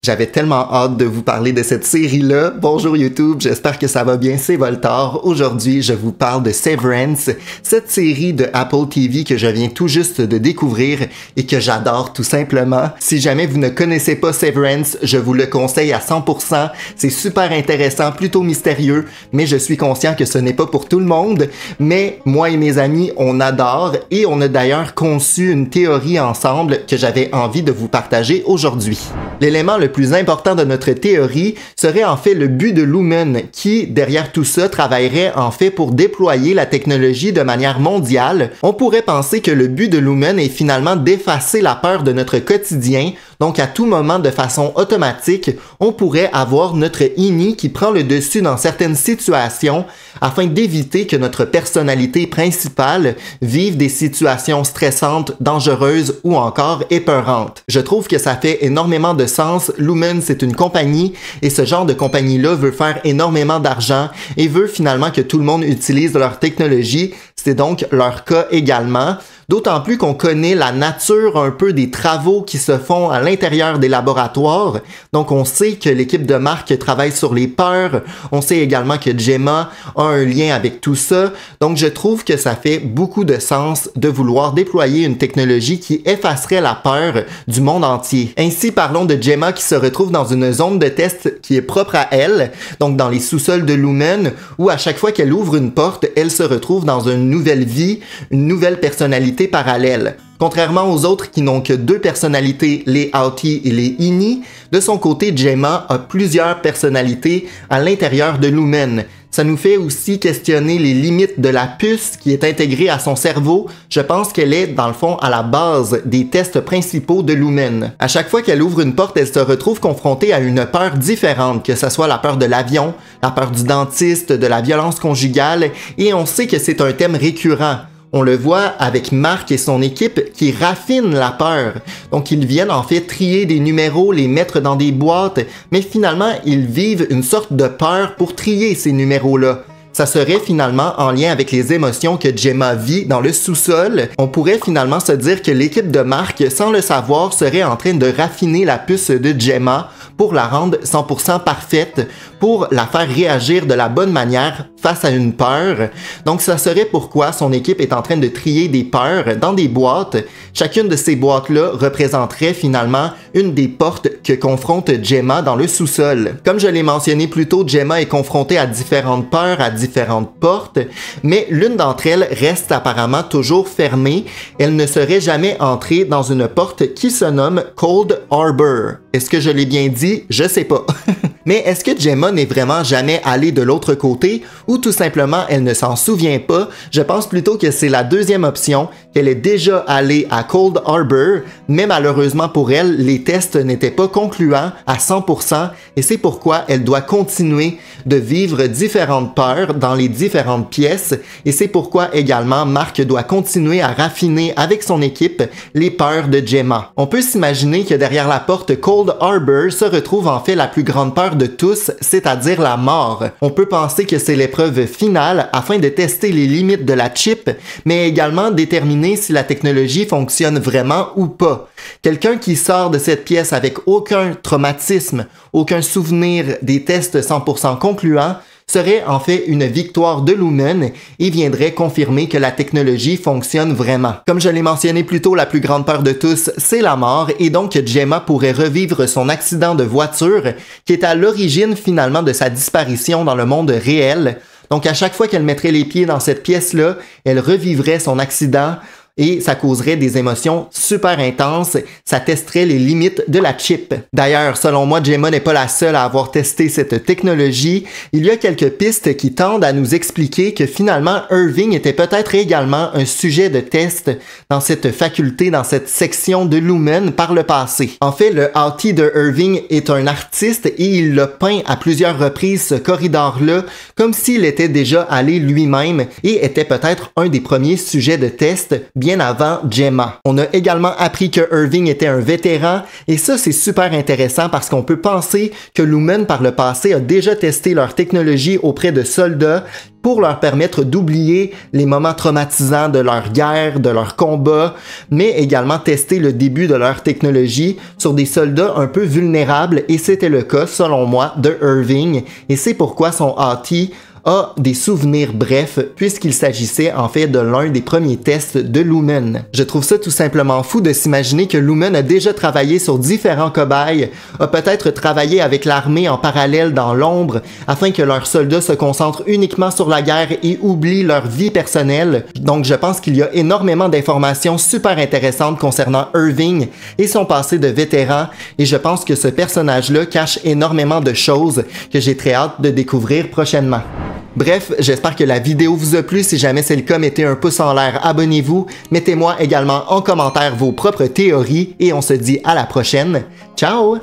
J'avais tellement hâte de vous parler de cette série-là. Bonjour YouTube, j'espère que ça va bien, c'est Voltaire. Aujourd'hui, je vous parle de Severance, cette série de Apple TV que je viens tout juste de découvrir et que j'adore tout simplement. Si jamais vous ne connaissez pas Severance, je vous le conseille à 100%. C'est super intéressant, plutôt mystérieux, mais je suis conscient que ce n'est pas pour tout le monde. Mais moi et mes amis, on adore et on a d'ailleurs conçu une théorie ensemble que j'avais envie de vous partager aujourd'hui. L'élément le plus important de notre théorie serait en fait le but de Lumen qui, derrière tout ça, travaillerait en fait pour déployer la technologie de manière mondiale. On pourrait penser que le but de Lumen est finalement d'effacer la peur de notre quotidien, donc à tout moment de façon automatique, on pourrait avoir notre INI qui prend le dessus dans certaines situations afin d'éviter que notre personnalité principale vive des situations stressantes, dangereuses ou encore épeurantes. Je trouve que ça fait énormément de sens. Lumen, c'est une compagnie et ce genre de compagnie-là veut faire énormément d'argent et veut finalement que tout le monde utilise leur technologie. C'est donc leur cas également. D'autant plus qu'on connaît la nature un peu des travaux qui se font à l'intérieur des laboratoires. Donc on sait que l'équipe de Mark travaille sur les peurs. On sait également que Gemma a un lien avec tout ça. Donc je trouve que ça fait beaucoup de sens de vouloir déployer une technologie qui effacerait la peur du monde entier. Ainsi, parlons de Gemma qui se retrouve dans une zone de test qui est propre à elle, donc dans les sous-sols de Lumen, où à chaque fois qu'elle ouvre une porte, elle se retrouve dans une nouvelle vie, une nouvelle personnalité parallèle. Contrairement aux autres qui n'ont que deux personnalités, les Outie et les INI, de son côté, Gemma a plusieurs personnalités à l'intérieur de Lumen. Ça nous fait aussi questionner les limites de la puce qui est intégrée à son cerveau. Je pense qu'elle est, dans le fond, à la base des tests principaux de Lumen. À chaque fois qu'elle ouvre une porte, elle se retrouve confrontée à une peur différente, que ce soit la peur de l'avion, la peur du dentiste, de la violence conjugale, et on sait que c'est un thème récurrent. On le voit avec Mark et son équipe qui raffinent la peur. Donc ils viennent en fait trier des numéros, les mettre dans des boîtes, mais finalement ils vivent une sorte de peur pour trier ces numéros-là. Ça serait finalement en lien avec les émotions que Gemma vit dans le sous-sol. On pourrait finalement se dire que l'équipe de Mark, sans le savoir, serait en train de raffiner la puce de Gemma pour la rendre 100% parfaite, pour la faire réagir de la bonne manière face à une peur. Donc ça serait pourquoi son équipe est en train de trier des peurs dans des boîtes. Chacune de ces boîtes-là représenterait finalement une des portes que confronte Gemma dans le sous-sol. Comme je l'ai mentionné plus tôt, Gemma est confrontée à différentes peurs, à différentes portes, mais l'une d'entre elles reste apparemment toujours fermée. Elle ne serait jamais entrée dans une porte qui se nomme Cold Harbor. Est-ce que je l'ai bien dit? Je sais pas. Mais est-ce que Gemma n'est vraiment jamais allée de l'autre côté ou tout simplement elle ne s'en souvient pas? Je pense plutôt que c'est la deuxième option, qu'elle est déjà allée à Cold Harbor, mais malheureusement pour elle, les tests n'étaient pas concluants à 100% et c'est pourquoi elle doit continuer de vivre différentes peurs dans les différentes pièces et c'est pourquoi également Mark doit continuer à raffiner avec son équipe les peurs de Gemma. On peut s'imaginer que derrière la porte Cold Harbor se retrouve en fait la plus grande peur de tous, c'est-à-dire la mort. On peut penser que c'est l'épreuve finale afin de tester les limites de la chip, mais également déterminer si la technologie fonctionne vraiment ou pas. Quelqu'un qui sort de cette pièce avec aucun traumatisme, aucun souvenir des tests 100% concluants, serait en fait une victoire de Lumen et viendrait confirmer que la technologie fonctionne vraiment. Comme je l'ai mentionné plus tôt, la plus grande peur de tous, c'est la mort et donc Gemma pourrait revivre son accident de voiture qui est à l'origine finalement de sa disparition dans le monde réel. Donc à chaque fois qu'elle mettrait les pieds dans cette pièce-là, elle revivrait son accident et ça causerait des émotions super intenses, ça testerait les limites de la chip. D'ailleurs, selon moi, Gemma n'est pas la seule à avoir testé cette technologie. Il y a quelques pistes qui tendent à nous expliquer que finalement Irving était peut-être également un sujet de test dans cette faculté, dans cette section de Lumen par le passé. En fait, le Outie de Irving est un artiste et il l'a peint à plusieurs reprises ce corridor-là comme s'il était déjà allé lui-même et était peut-être un des premiers sujets de test, bien bien avant Gemma. On a également appris que Irving était un vétéran et ça c'est super intéressant parce qu'on peut penser que Lumen par le passé a déjà testé leur technologie auprès de soldats pour leur permettre d'oublier les moments traumatisants de leur guerre, de leur combat, mais également tester le début de leur technologie sur des soldats un peu vulnérables et c'était le cas selon moi de Irving et c'est pourquoi son Hati a des souvenirs brefs puisqu'il s'agissait en fait de l'un des premiers tests de Lumen. Je trouve ça tout simplement fou de s'imaginer que Lumen a déjà travaillé sur différents cobayes, a peut-être travaillé avec l'armée en parallèle dans l'ombre afin que leurs soldats se concentrent uniquement sur la guerre et oublient leur vie personnelle. Donc je pense qu'il y a énormément d'informations super intéressantes concernant Irving et son passé de vétéran et je pense que ce personnage-là cache énormément de choses que j'ai très hâte de découvrir prochainement. Bref, j'espère que la vidéo vous a plu. Si jamais c'est le cas, mettez un pouce en l'air, abonnez-vous. Mettez-moi également en commentaire vos propres théories et on se dit à la prochaine. Ciao!